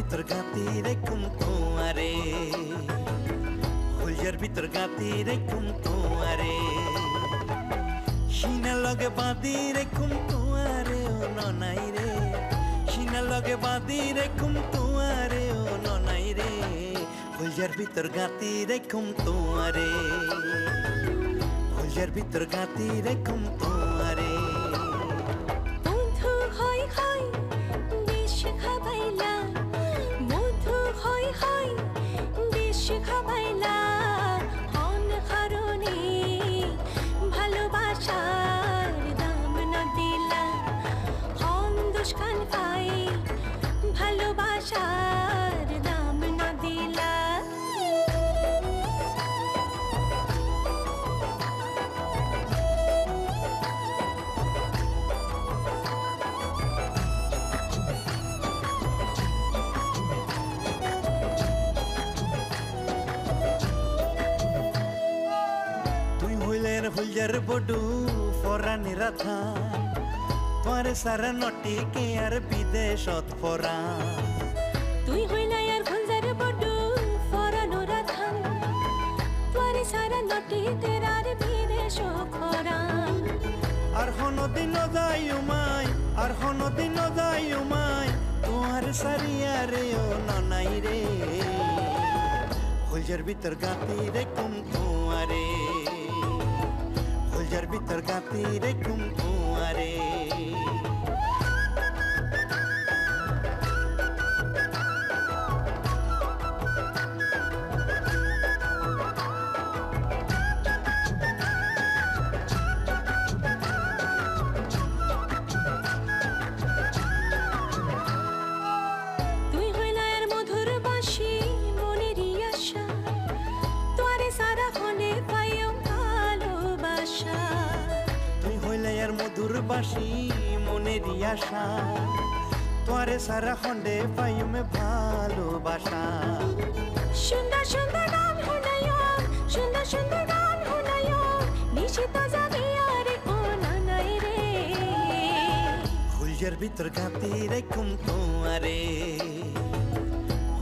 ভিতর গাতি রেখুম তোমারে, ফুলজার ভিতর গাতি রেখুম তোমারে, সিনা লগে বাঁধি রেখুম তোমারে ও ননাই রে, সিনা লগে বাঁধি রেখুম তোমারে ও ননাই রে, ফুলজার ভিতর গাতি রেখুম তোমারে, ফুলজার ভিতর গাতি রেখুম তোমারে। বন্ধু হয় হয় বেশ খাবাইলা, বন্ধু হয় হয় বেশ খাবাইলা, হন কারণে ভালোবাসার দাম না দিলা, হন দুষ্কান পাই ভালোবাসার দাম না দিলা। ফুলজার বডু ফরানি রাধা, তোমারে সারা নটি কে আর বিদেশত ফরা, তুই হইলাই আর ফুলজার বডু ফরানো রাধা, তোমারে সারা নটি তেরার বিদেশ খরা। আর হনদিন যাই উমাই, আর হনদিন যাই উমাই, তোমার সারিয়া রে ও ননাই রে, ফুলজার ভিতর গাতি রেখুম তোমারে, ফুলজার ভিতর গাতি রেখুম তোমারে। তুই হইলাই আর মধুর বাঁশি মনেরই আশা, তোরে সারা হনে পাইও ভালোবাসা। তুই হইলে আর মধুর বাসি মনেরই আশা, তোরে সারা খন্ডে পাইমে ভালোবাসা। সুন্দর সুন্দর গান শুনাইও, সুন্দর সুন্দর গান শুনাইও, নিশিত যাবি আর ও নানাই রে, ফুলজার ভিতর গাতি রেখুম তোমারে,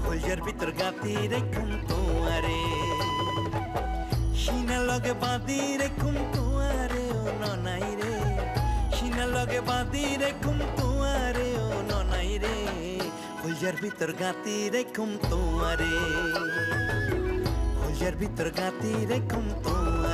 ফুলজার ভিতর গাতি রেখুম তোমারে, সিনা লগে বাঁধি রেখুম তোমারে ও ননাই রে, সিনা লগে বাঁধি রেখুম তোমারে ও ননাই রে, ফুলজার ভিতর গাতি রেখুম তোমারে, ফুলজার ভিতর গাতি রেখুম তোমারে।